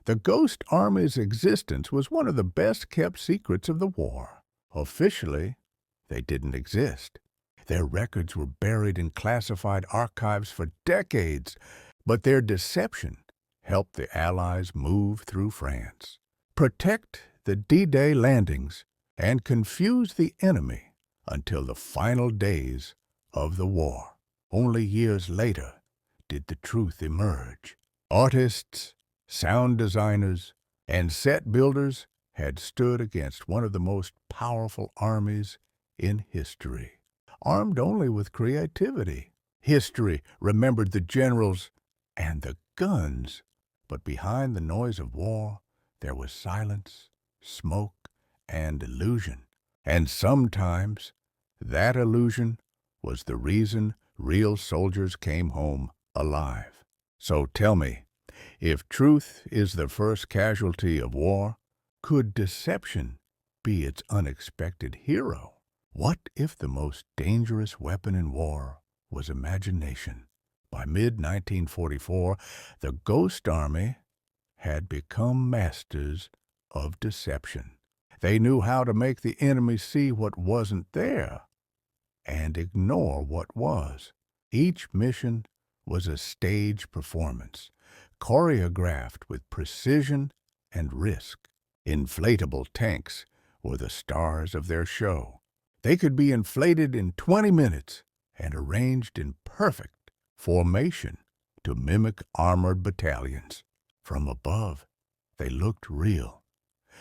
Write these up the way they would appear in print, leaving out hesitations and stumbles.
The Ghost Army's existence was one of the best-kept secrets of the war. Officially, they didn't exist. Their records were buried in classified archives for decades, but their deception helped the Allies move through France, protect the D-Day landings, and confuse the enemy until the final days of the war. Only years later did the truth emerge. Artists, sound designers, and set builders had stood against one of the most powerful armies in history. Armed only with creativity, history remembered the generals and the guns. But behind the noise of war, there was silence, smoke, and illusion. And sometimes that illusion was the reason real soldiers came home alive. So tell me, if truth is the first casualty of war, could deception be its unexpected hero? What if the most dangerous weapon in war was imagination? By mid-1944, the Ghost Army had become masters of deception. They knew how to make the enemy see what wasn't there and ignore what was. Each mission was a stage performance, choreographed with precision and risk. Inflatable tanks were the stars of their show. They could be inflated in 20 minutes and arranged in perfect formation to mimic armored battalions. From above, they looked real.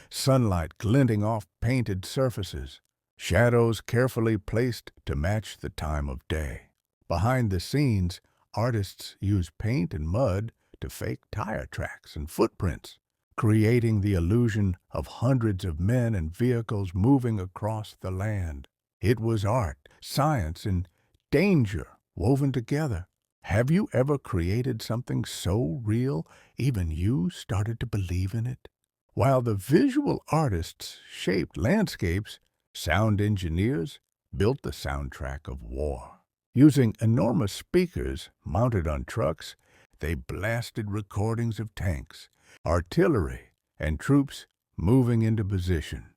Sunlight glinting off painted surfaces, shadows carefully placed to match the time of day. Behind the scenes, artists used paint and mud to fake tire tracks and footprints, creating the illusion of hundreds of men and vehicles moving across the land. It was art, science, and danger woven together. Have you ever created something so real even you started to believe in it? While the visual artists shaped landscapes, sound engineers built the soundtrack of war. Using enormous speakers mounted on trucks, they blasted recordings of tanks, artillery, and troops moving into position.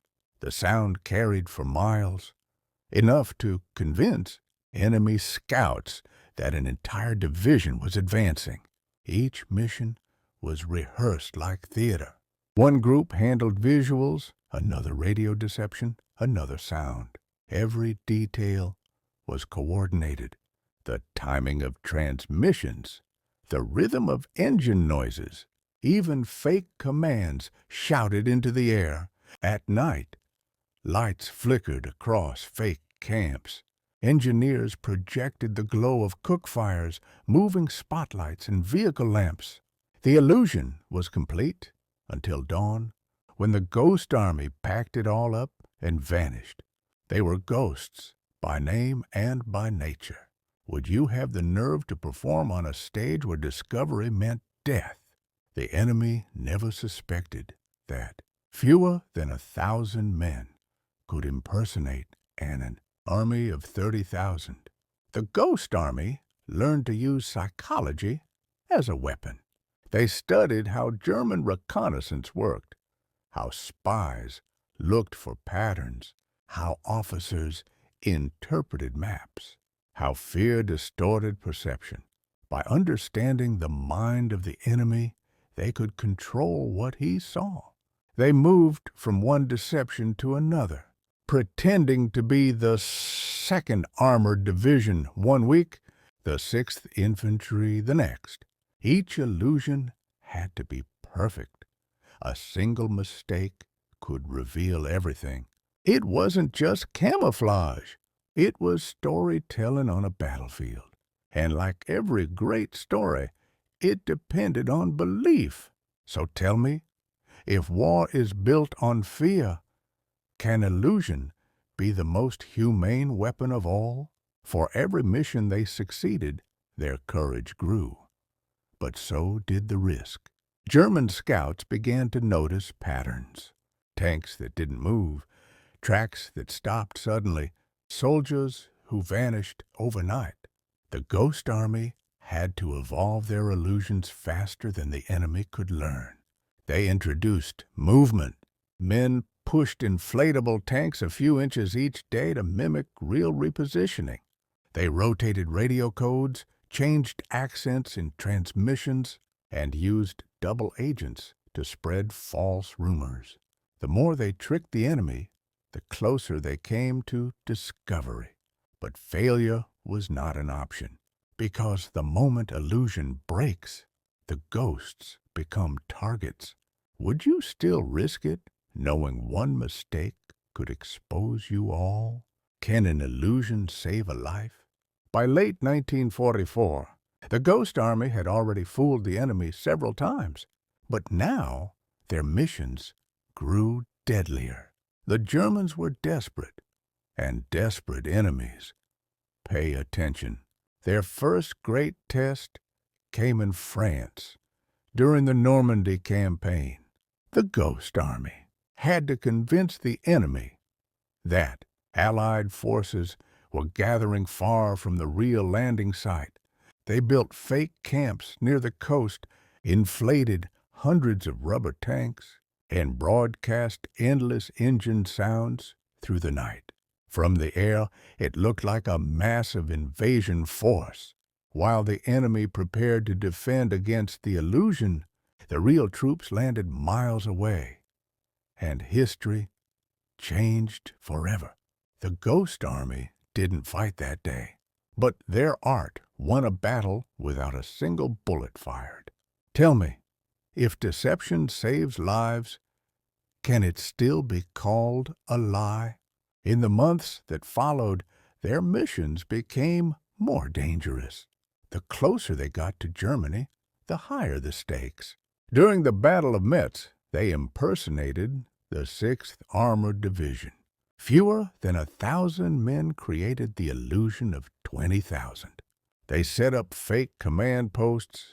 The sound carried for miles, enough to convince enemy scouts that an entire division was advancing. Each mission was rehearsed like theater. One group handled visuals, another radio deception, another sound. Every detail was coordinated. The timing of transmissions, the rhythm of engine noises, even fake commands shouted into the air. At night, lights flickered across fake camps. Engineers projected the glow of cook fires, moving spotlights, and vehicle lamps. The illusion was complete until dawn, when the Ghost Army packed it all up and vanished. They were ghosts, by name and by nature. Would you have the nerve to perform on a stage where discovery meant death? The enemy never suspected that fewer than 1,000 men could impersonate an army of 30,000. The Ghost Army learned to use psychology as a weapon. They studied how German reconnaissance worked, how spies looked for patterns, how officers interpreted maps, how fear distorted perception. By understanding the mind of the enemy, they could control what he saw. They moved from one deception to another, pretending to be the 2nd Armored Division one week, the 6th Infantry the next. Each illusion had to be perfect. A single mistake could reveal everything. It wasn't just camouflage. It was storytelling on a battlefield. And like every great story, it depended on belief. So tell me, if war is built on fear, can illusion be the most humane weapon of all? For every mission they succeeded, their courage grew. But so did the risk. German scouts began to notice patterns. Tanks that didn't move, tracks that stopped suddenly, soldiers who vanished overnight. The Ghost Army had to evolve their illusions faster than the enemy could learn. They introduced movement. Men pushed inflatable tanks a few inches each day to mimic real repositioning. They rotated radio codes, changed accents in transmissions, and used double agents to spread false rumors. The more they tricked the enemy, the closer they came to discovery. But failure was not an option, because the moment illusion breaks, the ghosts become targets. Would you still risk it, knowing one mistake could expose you all? Can an illusion save a life? By late 1944, the Ghost Army had already fooled the enemy several times, but now their missions grew deadlier. The Germans were desperate, and desperate enemies. Pay attention. Their first great test came in France during the Normandy campaign. The Ghost Army had to convince the enemy that Allied forces were gathering far from the real landing site. They built fake camps near the coast, inflated hundreds of rubber tanks, and broadcast endless engine sounds through the night. From the air, it looked like a massive invasion force. While the enemy prepared to defend against the illusion, the real troops landed miles away, and history changed forever. The Ghost Army didn't fight that day, but their art won a battle without a single bullet fired. Tell me, if deception saves lives, can it still be called a lie? In the months that followed, their missions became more dangerous. The closer they got to Germany, the higher the stakes. During the Battle of Metz, they impersonated the 6th Armored Division. Fewer than 1,000 men created the illusion of 20,000. They set up fake command posts,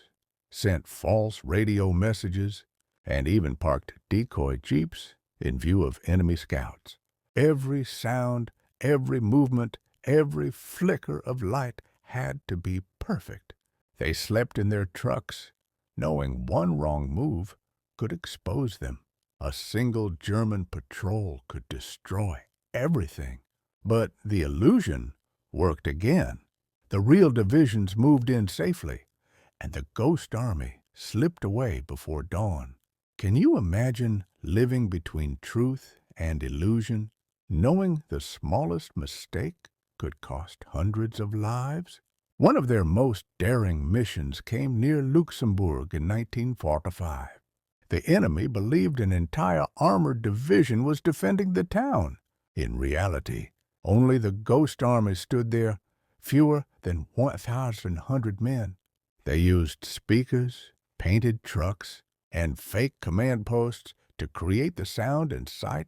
sent false radio messages, and even parked decoy jeeps in view of enemy scouts. Every sound, every movement, every flicker of light had to be perfect. They slept in their trucks, knowing one wrong move could expose them. A single German patrol could destroy everything. But the illusion worked again. The real divisions moved in safely, and the Ghost Army slipped away before dawn. Can you imagine living between truth and illusion, knowing the smallest mistake could cost hundreds of lives? One of their most daring missions came near Luxembourg in 1945. The enemy believed an entire armored division was defending the town. In reality, only the Ghost Army stood there, fewer than 1,100 men. They used speakers, painted trucks, and fake command posts to create the sound and sight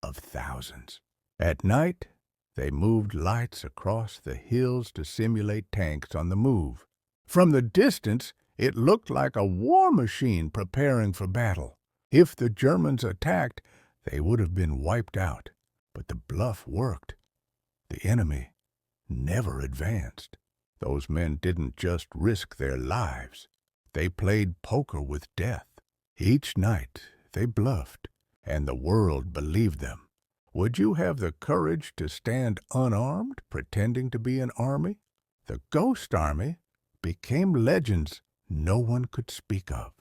of thousands. At night, they moved lights across the hills to simulate tanks on the move. From the distance, it looked like a war machine preparing for battle. If the Germans attacked, they would have been wiped out. But the bluff worked. The enemy never advanced. Those men didn't just risk their lives. They played poker with death. Each night they bluffed, and the world believed them. Would you have the courage to stand unarmed, pretending to be an army? The Ghost Army became legends no one could speak of.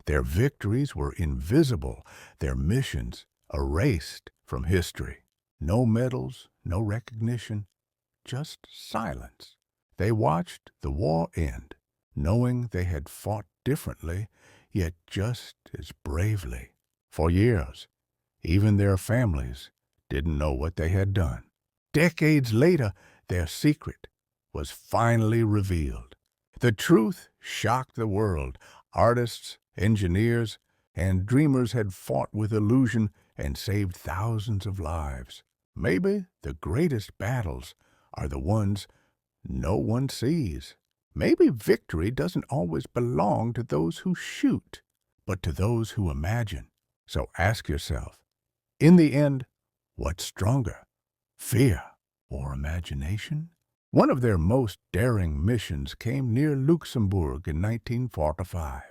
Their victories were invisible, their missions erased from history. No medals, no recognition, just silence. They watched the war end, knowing they had fought differently, yet just as bravely. For years, even their families didn't know what they had done. Decades later, their secret was finally revealed. The truth shocked the world. Artists, engineers, and dreamers had fought with illusion and saved thousands of lives. Maybe the greatest battles are the ones no one sees. Maybe victory doesn't always belong to those who shoot, but to those who imagine. So ask yourself, in the end, what's stronger, fear or imagination? One of their most daring missions came near Luxembourg in 1945.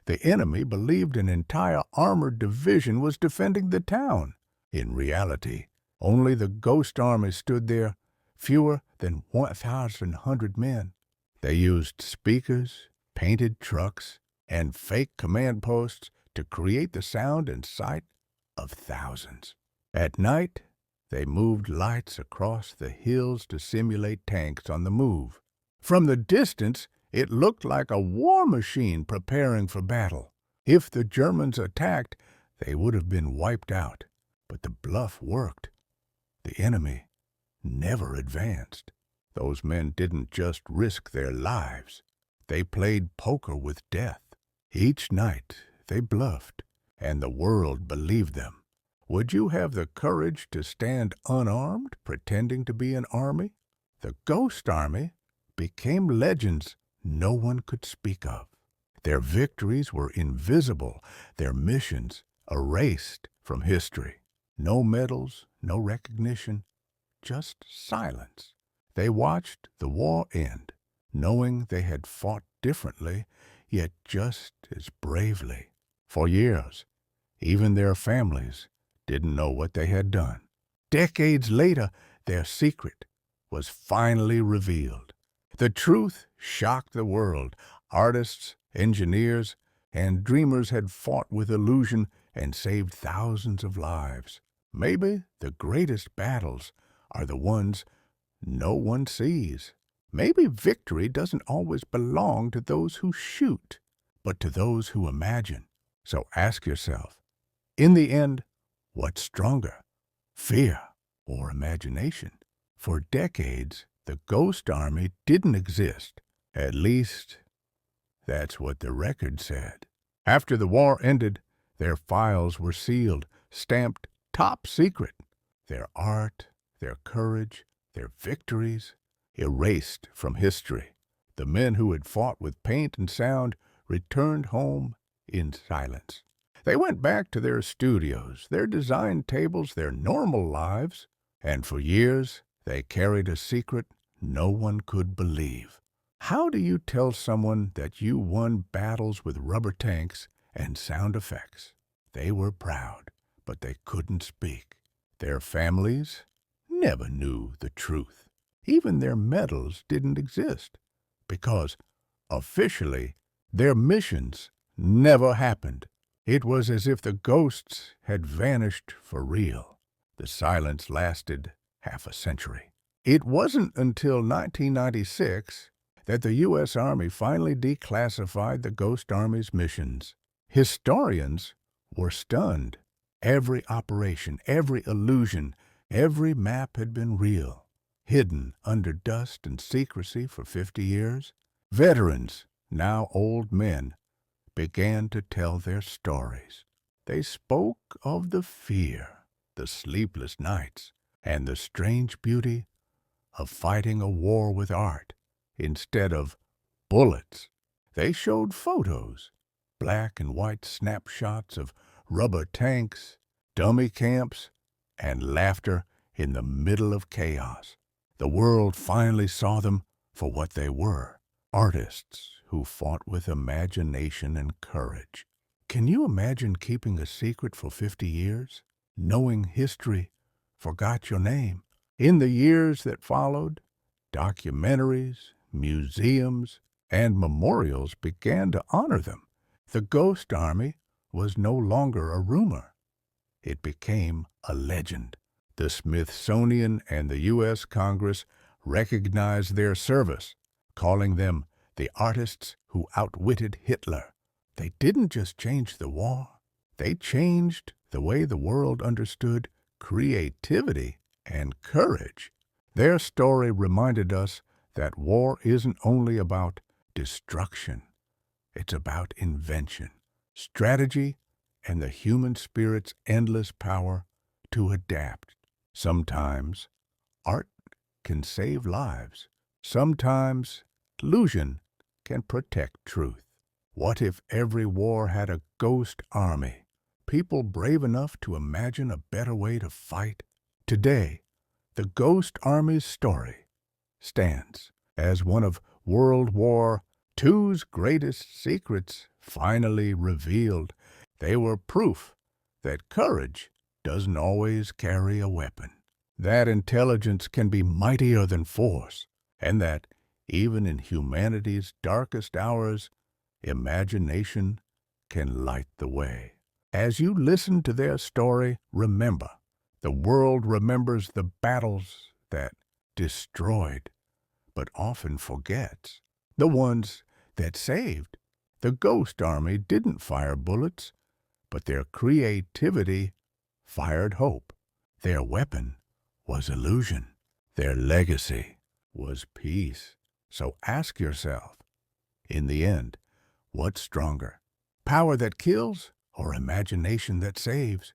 The enemy believed an entire armored division was defending the town. In reality, only the ghost army stood there, fewer than 1,100 men. They used speakers, painted trucks, and fake command posts to create the sound and sight of thousands. At night, they moved lights across the hills to simulate tanks on the move. From the distance, it looked like a war machine preparing for battle. If the Germans attacked, they would have been wiped out. But the bluff worked. The enemy never advanced. Those men didn't just risk their lives. They played poker with death. Each night they bluffed, and the world believed them. Would you have the courage to stand unarmed, pretending to be an army? The ghost army became legends no one could speak of. Their victories were invisible, their missions erased from history. No medals, no recognition, just silence. They watched the war end, knowing they had fought differently, yet just as bravely. For years, even their families didn't know what they had done. Decades later, their secret was finally revealed. The truth shocked the world. Artists, engineers, and dreamers had fought with illusion and saved thousands of lives. Maybe the greatest battles are the ones no one sees. Maybe victory doesn't always belong to those who shoot, but to those who imagine. So ask yourself, in the end, what's stronger, fear or imagination? For decades, the ghost army didn't exist. At least, that's what the record said. After the war ended, their files were sealed, stamped top secret. Their art, their courage, their victories, erased from history. The men who had fought with paint and sound returned home in silence. They went back to their studios, their design tables, their normal lives, and for years they carried a secret no one could believe. How do you tell someone that you won battles with rubber tanks and sound effects? They were proud, but they couldn't speak. Their families never knew the truth. Even their medals didn't exist, because officially their missions never happened. It was as if the ghosts had vanished for real. The silence lasted half a century. It wasn't until 1996 that the U.S. Army finally declassified the Ghost Army's missions. Historians were stunned. Every operation, every illusion, every map had been real, hidden under dust and secrecy for 50 years. Veterans, now old men, began to tell their stories. They spoke of the fear, the sleepless nights, and the strange beauty of fighting a war with art instead of bullets. They showed photos, black and white snapshots of rubber tanks, dummy camps, and laughter in the middle of chaos. The world finally saw them for what they were, artists who fought with imagination and courage. Can you imagine keeping a secret for 50 years, knowing history forgot your name? In the years that followed, documentaries, museums, and memorials began to honor them. The Ghost Army was no longer a rumor. It became a legend. The Smithsonian and the U.S. Congress recognized their service, calling them the artists who outwitted Hitler. They didn't just change the war. They changed the way the world understood creativity and courage. Their story reminded us that war isn't only about destruction. It's about invention, strategy, and the human spirit's endless power to adapt. Sometimes art can save lives. Sometimes illusion can protect truth. What if every war had a ghost army, people brave enough to imagine a better way to fight? Today, the Ghost Army's story stands as one of World War II's greatest secrets finally revealed. They were proof that courage doesn't always carry a weapon, that intelligence can be mightier than force, and that, even in humanity's darkest hours, imagination can light the way. As you listen to their story, remember, the world remembers the battles that destroyed, but often forgets. The ones that saved. The Ghost Army didn't fire bullets, but their creativity fired hope. Their weapon was illusion. Their legacy was peace. So ask yourself, in the end, what's stronger? Power that kills or imagination that saves?